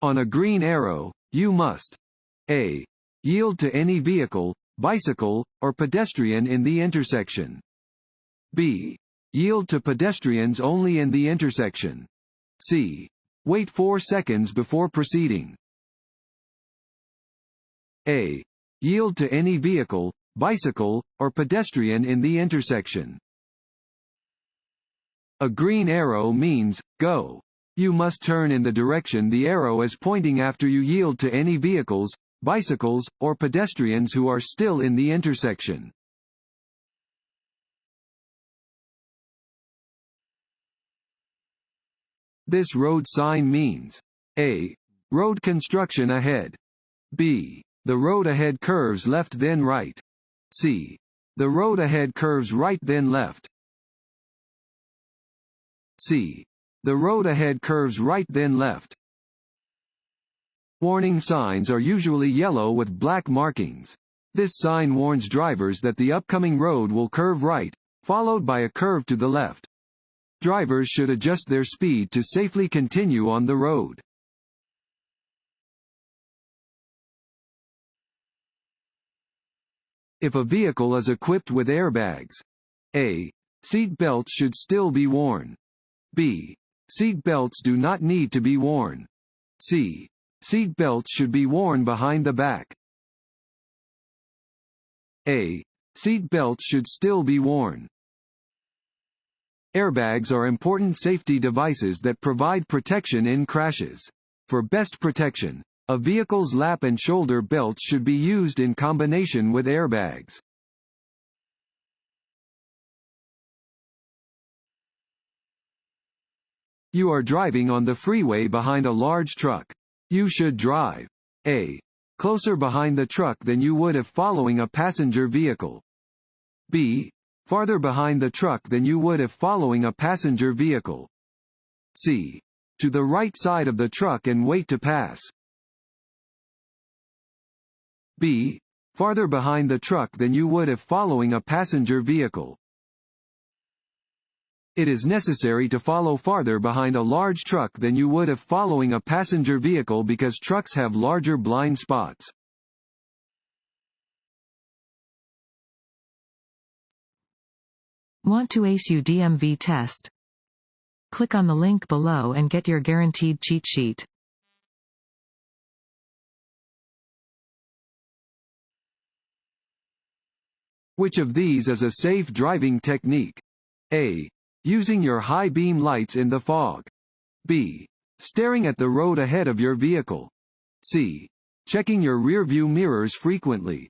On a green arrow, you must A. Yield to any vehicle, bicycle, or pedestrian in the intersection. B. Yield to pedestrians only in the intersection. C. Wait 4 seconds before proceeding. A. Yield to any vehicle, bicycle, or pedestrian in the intersection. A green arrow means, go. You must turn in the direction the arrow is pointing after you yield to any vehicles, bicycles, or pedestrians who are still in the intersection. This road sign means A. Road construction ahead. B. The road ahead curves left then right. C. The road ahead curves right then left. C. The road ahead curves right then left. Warning signs are usually yellow with black markings. This sign warns drivers that the upcoming road will curve right, followed by a curve to the left. Drivers should adjust their speed to safely continue on the road. If a vehicle is equipped with airbags, A. Seat belts should still be worn. B. Seat belts do not need to be worn. C. Seat belts should be worn behind the back. A. Seat belts should still be worn. Airbags are important safety devices that provide protection in crashes. For best protection, a vehicle's lap and shoulder belts should be used in combination with airbags. You are driving on the freeway behind a large truck. You should drive A. Closer behind the truck than you would if following a passenger vehicle. B. Farther behind the truck than you would if following a passenger vehicle. C. To the right side of the truck and wait to pass. B. Farther behind the truck than you would if following a passenger vehicle. It is necessary to follow farther behind a large truck than you would if following a passenger vehicle because trucks have larger blind spots. Want to ace your DMV test? Click on the link below and get your guaranteed cheat sheet. Which of these is a safe driving technique? A. Using your high beam lights in the fog. B. Staring at the road ahead of your vehicle. C. Checking your rearview mirrors frequently.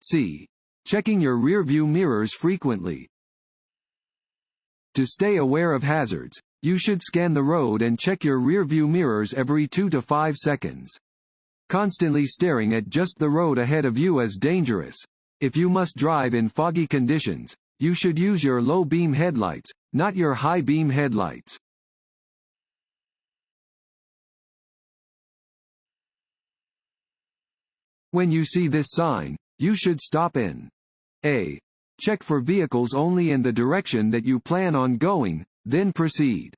C. Checking your rearview mirrors frequently. To stay aware of hazards, you should scan the road and check your rearview mirrors every 2 to 5 seconds. Constantly staring at just the road ahead of you is dangerous. If you must drive in foggy conditions, you should use your low beam headlights, not your high beam headlights. When you see this sign, you should stop in A. Check for vehicles only in the direction that you plan on going, then proceed.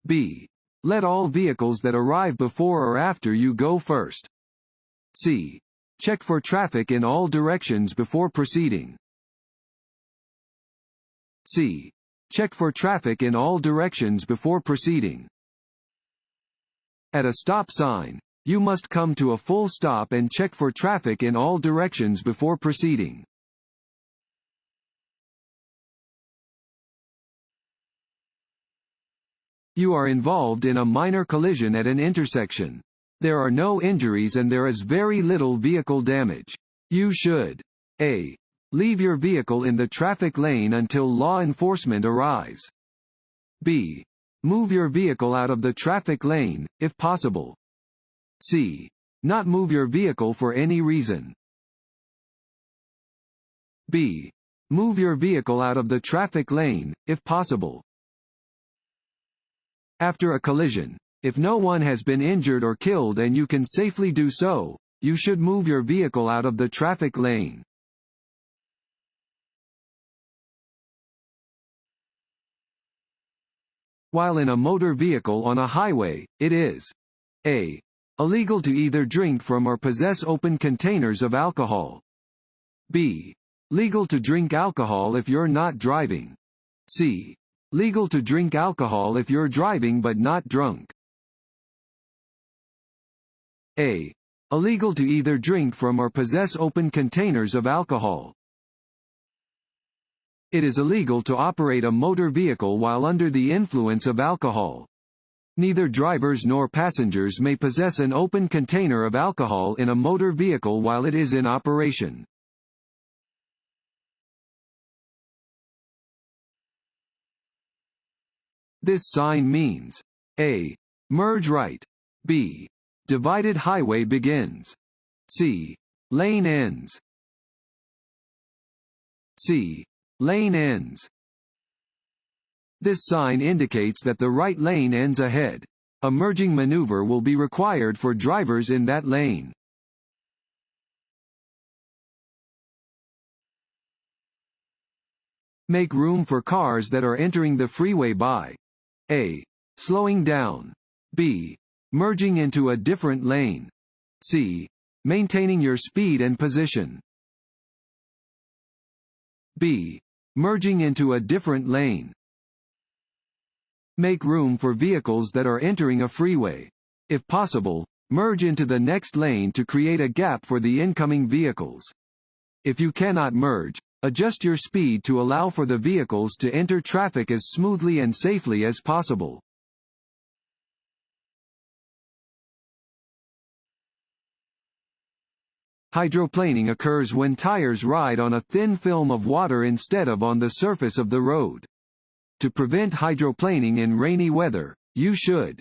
B. Let all vehicles that arrive before or after you go first. C. Check for traffic in all directions before proceeding. C. Check for traffic in all directions before proceeding. At a stop sign, you must come to a full stop and check for traffic in all directions before proceeding. You are involved in a minor collision at an intersection. There are no injuries and there is very little vehicle damage. You should A. Leave your vehicle in the traffic lane until law enforcement arrives. B. Move your vehicle out of the traffic lane, if possible. C. Not move your vehicle for any reason. B. Move your vehicle out of the traffic lane, if possible. After a collision, if no one has been injured or killed and you can safely do so, you should move your vehicle out of the traffic lane. While in a motor vehicle on a highway, it is a. Illegal to either drink from or possess open containers of alcohol. B. Legal to drink alcohol if you're not driving. C. Legal to drink alcohol if you're driving but not drunk. A. Illegal to either drink from or possess open containers of alcohol. It is illegal to operate a motor vehicle while under the influence of alcohol. Neither drivers nor passengers may possess an open container of alcohol in a motor vehicle while it is in operation. This sign means A. Merge right. B. Divided highway begins. C. Lane ends. C. Lane ends. This sign indicates that the right lane ends ahead. A merging maneuver will be required for drivers in that lane. Make room for cars that are entering the freeway by A. Slowing down. B. Merging into a different lane. C. Maintaining your speed and position. B. Merging into a different lane. Make room for vehicles that are entering a freeway. If possible, merge into the next lane to create a gap for the incoming vehicles. If you cannot merge, adjust your speed to allow for the vehicles to enter traffic as smoothly and safely as possible. Hydroplaning occurs when tires ride on a thin film of water instead of on the surface of the road. To prevent hydroplaning in rainy weather, you should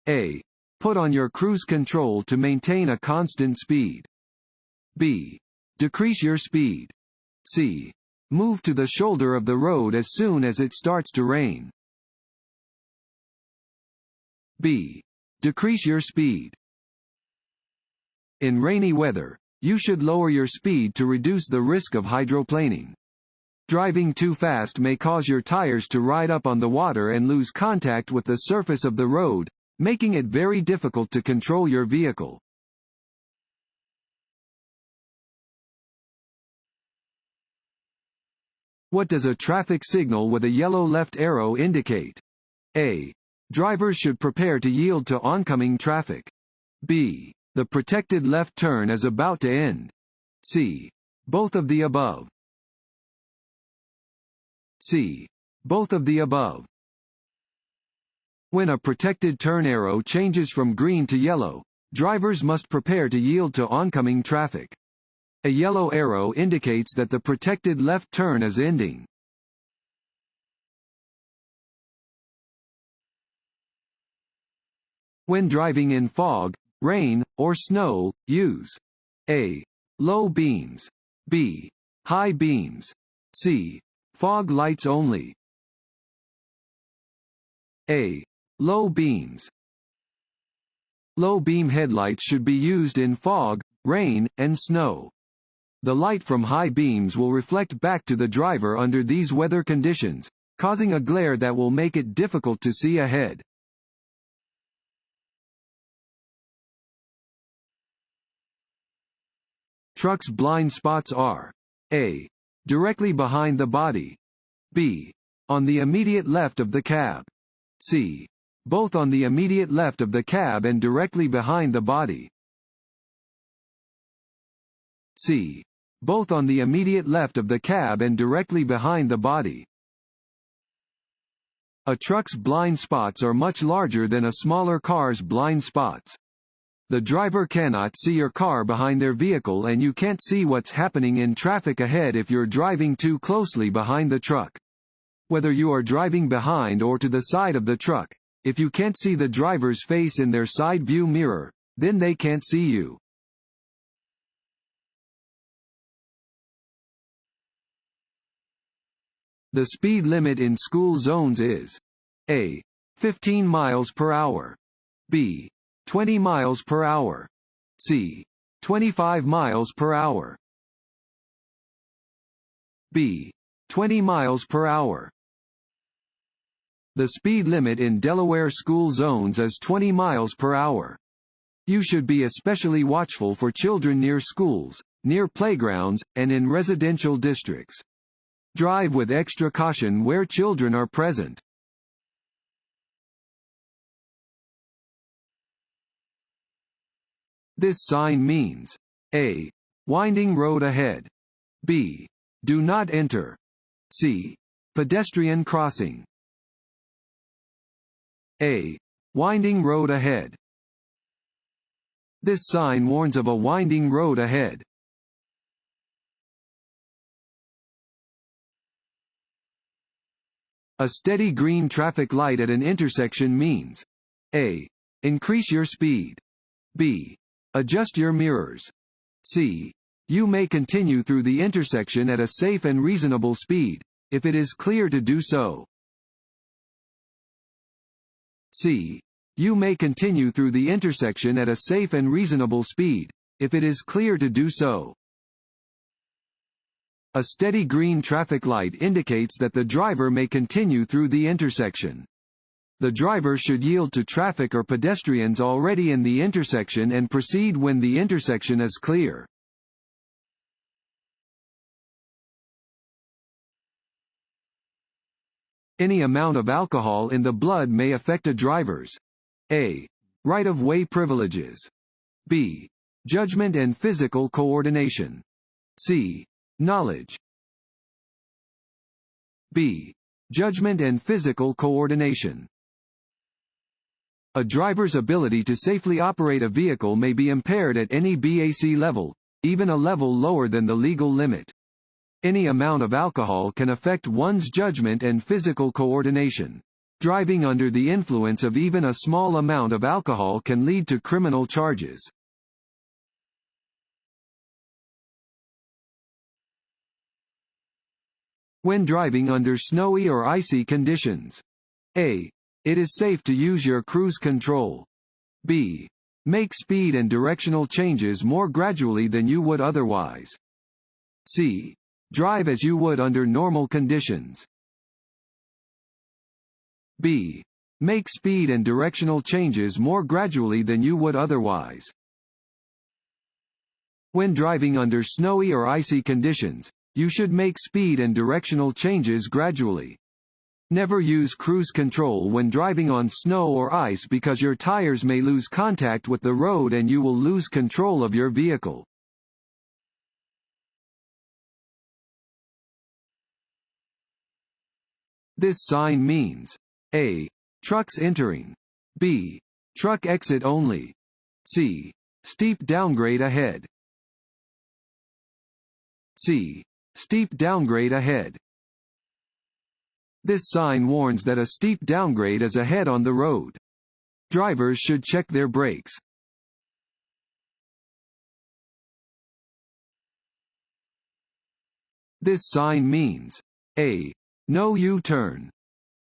A. Put on your cruise control to maintain a constant speed. B. Decrease your speed. C. Move to the shoulder of the road as soon as it starts to rain. B. Decrease your speed. In rainy weather, you should lower your speed to reduce the risk of hydroplaning. Driving too fast may cause your tires to ride up on the water and lose contact with the surface of the road, making it very difficult to control your vehicle. What does a traffic signal with a yellow left arrow indicate? A. Drivers should prepare to yield to oncoming traffic. B. The protected left turn is about to end. C. Both of the above. C. Both of the above. When a protected turn arrow changes from green to yellow, drivers must prepare to yield to oncoming traffic. A yellow arrow indicates that the protected left turn is ending. When driving in fog, rain, or snow, use A. Low beams. B. High beams. C. Fog lights only. A. Low beams. Low beam headlights should be used in fog, rain, and snow. The light from high beams will reflect back to the driver under these weather conditions, causing a glare that will make it difficult to see ahead. Trucks' blind spots are A. Directly behind the body. B. On the immediate left of the cab. C. Both on the immediate left of the cab and directly behind the body. C. Both on the immediate left of the cab and directly behind the body. A truck's blind spots are much larger than a smaller car's blind spots. The driver cannot see your car behind their vehicle and you can't see what's happening in traffic ahead if you're driving too closely behind the truck. Whether you are driving behind or to the side of the truck, if you can't see the driver's face in their side view mirror, then they can't see you. The speed limit in school zones is A. 15 miles per hour. B. 20 miles per hour. C. 25 miles per hour. B. 20 miles per hour. The speed limit in Delaware school zones is 20 miles per hour. You should be especially watchful for children near schools, near playgrounds, and in residential districts. Drive with extra caution where children are present. This sign means A. Winding road ahead. B. Do not enter. C. Pedestrian crossing. A. Winding road ahead. This sign warns of a winding road ahead. A steady green traffic light at an intersection means A. Increase your speed. B. Adjust your mirrors. C. You may continue through the intersection at a safe and reasonable speed, if it is clear to do so. C. You may continue through the intersection at a safe and reasonable speed, if it is clear to do so. A steady green traffic light indicates that the driver may continue through the intersection. The driver should yield to traffic or pedestrians already in the intersection and proceed when the intersection is clear. Any amount of alcohol in the blood may affect a driver's A. Right-of-way privileges. B. Judgment and physical coordination. C. Knowledge. B. Judgment and physical coordination. A driver's ability to safely operate a vehicle may be impaired at any BAC level, even a level lower than the legal limit. Any amount of alcohol can affect one's judgment and physical coordination. Driving under the influence of even a small amount of alcohol can lead to criminal charges. When driving under snowy or icy conditions. A. It is safe to use your cruise control. B. Make speed and directional changes more gradually than you would otherwise. C. Drive as you would under normal conditions. B. Make speed and directional changes more gradually than you would otherwise. When driving under snowy or icy conditions, you should make speed and directional changes gradually. Never use cruise control when driving on snow or ice because your tires may lose contact with the road and you will lose control of your vehicle. This sign means A. Trucks entering. B. Truck exit only. C. Steep downgrade ahead. C. Steep downgrade ahead. This sign warns that a steep downgrade is ahead on the road. Drivers should check their brakes. This sign means A. No U-turn.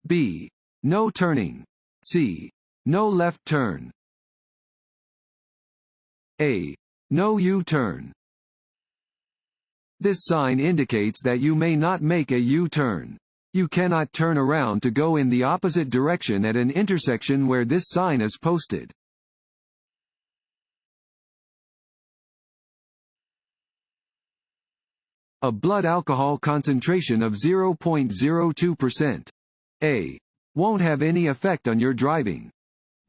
B. No turning. C. No left turn. A. No U-turn. This sign indicates that you may not make a U-turn. You cannot turn around to go in the opposite direction at an intersection where this sign is posted. A blood alcohol concentration of 0.02%. A. Won't have any effect on your driving.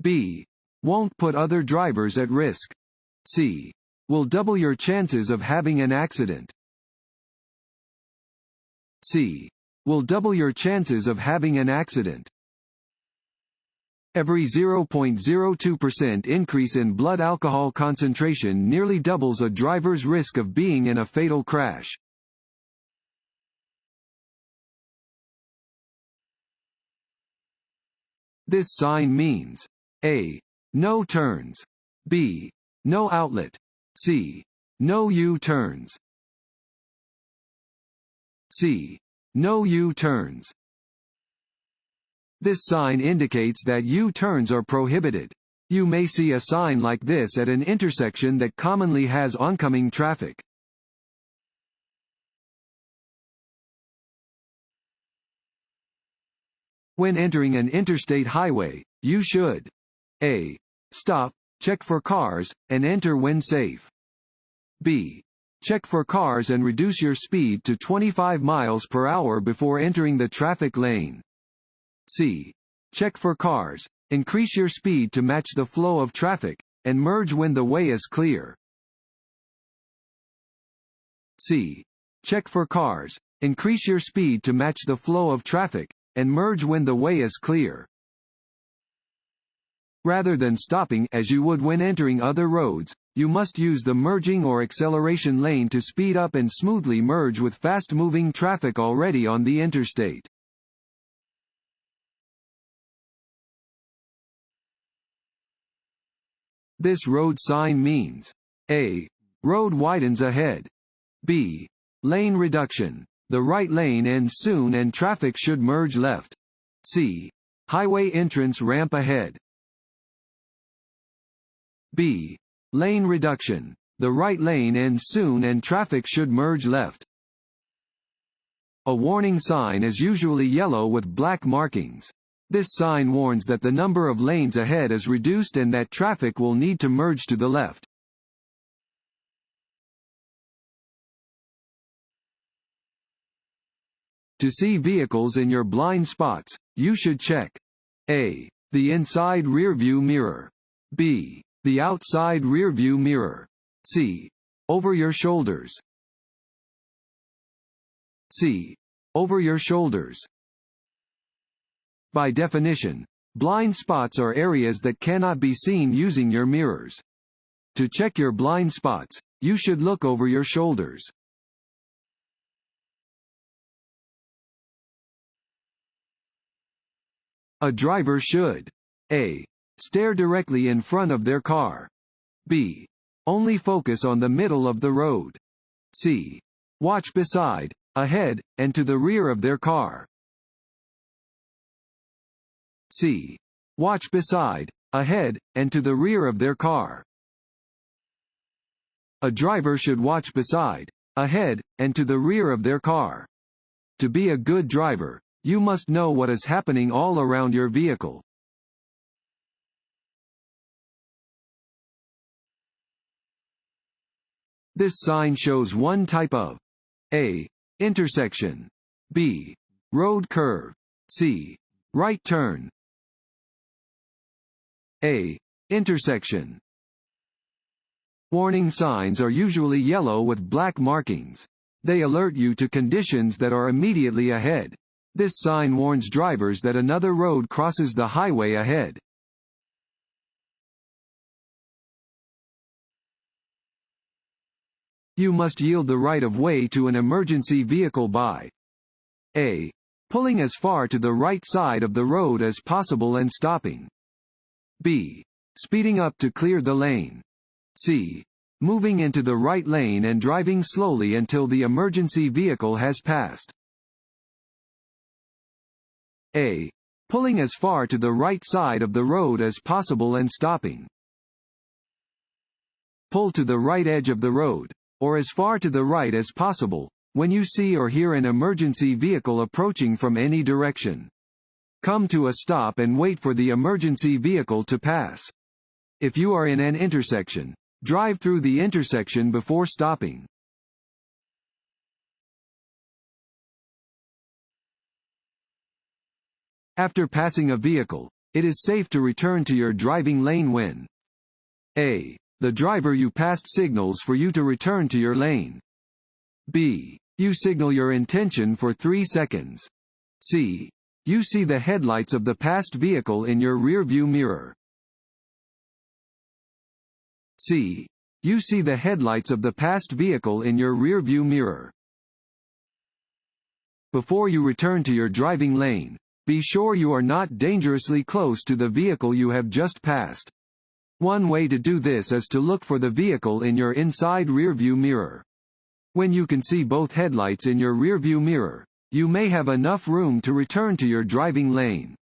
B. Won't put other drivers at risk. C. Will double your chances of having an accident. C. Will double your chances of having an accident. Every 0.02% increase in blood alcohol concentration nearly doubles a driver's risk of being in a fatal crash. This sign means A. No turns. B. No outlet. C. No U-turns. C. No U-turns. This sign indicates that U-turns are prohibited. You may see a sign like this at an intersection that commonly has oncoming traffic. When entering an interstate highway, you should A. Stop, check for cars, and enter when safe. B. Check for cars and reduce your speed to 25 miles per hour before entering the traffic lane. C. Check for cars, increase your speed to match the flow of traffic, and merge when the way is clear. C. Check for cars, increase your speed to match the flow of traffic, and merge when the way is clear. Rather than stopping as you would when entering other roads, you must use the merging or acceleration lane to speed up and smoothly merge with fast-moving traffic already on the interstate. This road sign means A. Road widens ahead. B. Lane reduction. The right lane ends soon and traffic should merge left. C. Highway entrance ramp ahead. B. Lane reduction. The right lane ends soon and traffic should merge left. A warning sign is usually yellow with black markings. This sign warns that the number of lanes ahead is reduced and that traffic will need to merge to the left. To see vehicles in your blind spots, you should check A. The inside rearview mirror. B. The outside rearview mirror. C. Over your shoulders. C. Over your shoulders. By definition, blind spots are areas that cannot be seen using your mirrors. To check your blind spots, you should look over your shoulders. A driver should A. Stare directly in front of their car. B. Only focus on the middle of the road. C. Watch beside, ahead, and to the rear of their car. C. Watch beside, ahead, and to the rear of their car. A driver should watch beside, ahead, and to the rear of their car. To be a good driver, you must know what is happening all around your vehicle. This sign shows one type of A. Intersection. B. Road curve. C. Right turn. A. Intersection. Warning signs are usually yellow with black markings. They alert you to conditions that are immediately ahead. This sign warns drivers that another road crosses the highway ahead. You must yield the right of way to an emergency vehicle by A. Pulling as far to the right side of the road as possible and stopping. B. Speeding up to clear the lane. C. Moving into the right lane and driving slowly until the emergency vehicle has passed. A. Pulling as far to the right side of the road as possible and stopping. Pull to the right edge of the road, or as far to the right as possible, when you see or hear an emergency vehicle approaching from any direction. Come to a stop and wait for the emergency vehicle to pass. If you are in an intersection, drive through the intersection before stopping. After passing a vehicle, it is safe to return to your driving lane when A. The driver you passed signals for you to return to your lane. B. You signal your intention for 3 seconds. C. You see the headlights of the passed vehicle in your rearview mirror. C. You see the headlights of the passed vehicle in your rearview mirror. Before you return to your driving lane, be sure you are not dangerously close to the vehicle you have just passed. One way to do this is to look for the vehicle in your inside rearview mirror. When you can see both headlights in your rearview mirror, you may have enough room to return to your driving lane.